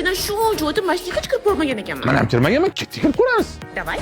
ichidan shuncha o'tib mashinaga hech kirib ko'rmagan ekanman. Men ham kirmaganman, kirib ko'ramiz. Davay.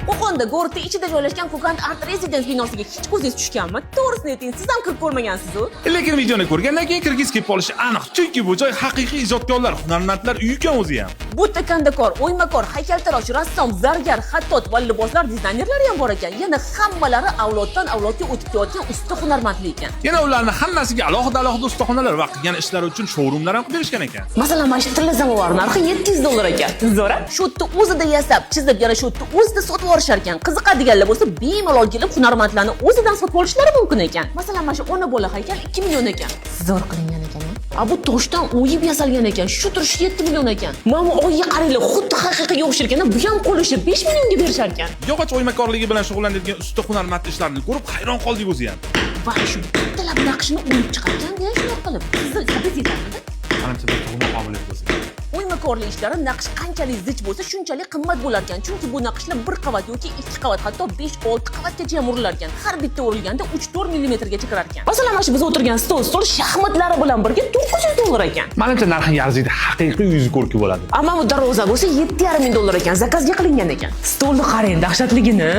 Qo'qonda Gorti ichida joylashgan Kokand Art Residence binosiga hech ko'zingiz tushganmi? To'g'risini ayting, siz ham kirib ko'rmagansiz-ku. Lekin videoni ko'rgandan keyin kirgiz kelib qolishi aniq, chunki bu joy haqiqiy ijodkorlar, hunarmandlar uyi ekan o'zi ham. Bu kandakor, o'ymakor, haykaltarosh, rassom, zargar, xattot va liboslar dizaynerlari ham bor ekan. Yana hammalari avloddan avlodga o'tib kelayotgan usta hunarmandlar ekan. Yana ularning hammasiga alohida ustaxonalar va qilgan ishlari uchun showroomlar ham berishgan ekan. Masalan, mana shu tilla samovar narxi $700 ekan. Zo'ra, shu yerda o'zida yasab, chizib, yana shu yerda o'zida sotib olishar ekan. Qiziqadiganlar bo'lsa, bemalol kelib hunarmandlarni o'zidan sotib olishlari mumkin ekan. Masalan, mana shu ona bola haykal 2 million ekan. Zo'r qilingan ekan. Bu toshdan o'yib yasalgan ekan. Shu turishi 7 million ekan. Mana oyga qaranglar, xuddi haqiqiy o'xshar ekan. Bu ham qo'lishi 5 millionga berishar ekan. Yog'och o'ymakorligi bilan shug'ullanadigan usta hunarmand ishlarini ko'rib hayron qoldik o'zi ham. Va shu bittalab naqshni o'yib chiqargan-da, shunday qilib. Sizni sabit yetarmidi? Manimcha bir tug'ma qobiliyat bo'lsa. O'ymakorlik ishlari naqsh qanchalik zich bo'lsa, shunchalik qimmat bo'lar ekan. Chunki bu naqshlar 1 qavat yoki 2 qavat, hatto 5-6 qavatgacha ham urilar ekan. Har bitta urilganda 3-4 millimetrgacha kirar ekan. Masalan, mana shu biz o'tirgan stol shaxmatlari bilan birga $900 ekan. Manimcha narxini arziydi, haqiqiy yuzi ko'rki bo'ladi. Ammo bu darvoza bo'lsa $7,500 ekan. Zakazga qilingan ekan. Stolni qarang, dahshatligini.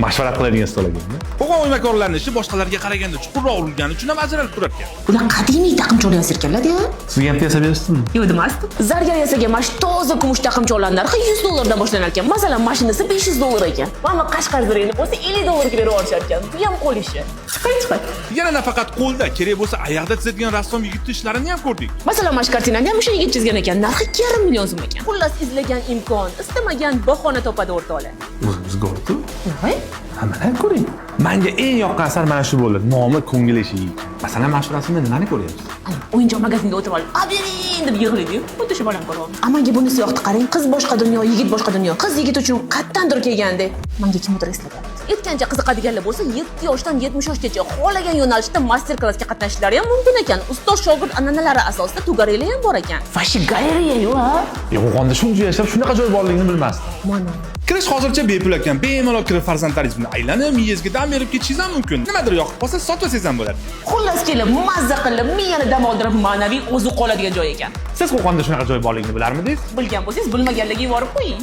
Mashvarat qiladigan stol ekan. Qo'qon o'ymakorlarining ishi boshqalarga qaraganda chuqurroq urilgani uchun ham ajralib turar ekan. Bular qadimiy taqimchoq yasar ekanlar-da. Sizga ham yasab berasizmi? Yo'q demasdim. Zargar yasagan mana shu toza kumush taqimchoqlar narxi $100 dan boshlanar ekan. Masalan, mashinasi $500 ekan. Mana Qashqar zirini bo'lsa $50 ga berib olishar ekan. Bu ham qo'l ishi. Chiqay. Yana nafaqat qo'lda, kerak bo'lsa oyoqda chizadigan rassom yigitning ishlarini ham ko'rdik. Masalan, mana shu kartinani ham o'sha yigit chizgan ekan. Narxi 2,5 million so'm ekan. Xullas, izlagan imkon, istamagan bahona topadi o'rtoqlar. O'zimizga o'tdi. Voy, Mana ko'ring. Menga eng yoqqan asar mana shu bo'ldi. Nomi ko'ngil eshigi. Masalan, mana shu rasmda nimani ko'ryapsiz? o'yinchoq magazinga o'tirib olib, "Abering!" deb yig'laydi-yu. Xuddi shu bolam ko'ryapman. Menga bunisi yoqdi, qarang. Qiz boshqa dunyo, yigit boshqa dunyo. Qiz yigit uchun qattandir kelgandek. Menga kimdir eslatadi. Aytgancha qiziqadiganlar bo'lsa, 7 yoshdan 70 yoshgacha xohlagan yo'nalishda master-klassga qatnashishlari ham mumkin ekan. Ustoz shogird an'analari asosida tugareli ham bor ekan. Fashi galeriya-yu, ha? Qo'qonda shuncha yashab, shunaqa joy borligini bilmasdim. Mana. Kirish hozircha bepul ekan. Bemalol kirib farzandlaringizni aylanib, miyangizga dam berib ketishingiz ham mumkin. Nimadir yoqib qolsa, sotsangiz ham bo'ladi. Xullas kelib, mazza qilib, miyani dam oldirib, ma'naviy o'zi qoladigan joy ekan. Siz Qo'qonda shunaqa joy borligini bilarmidingiz? Bilgan bo'lsangiz, bilmaganligiga borib qo'ying.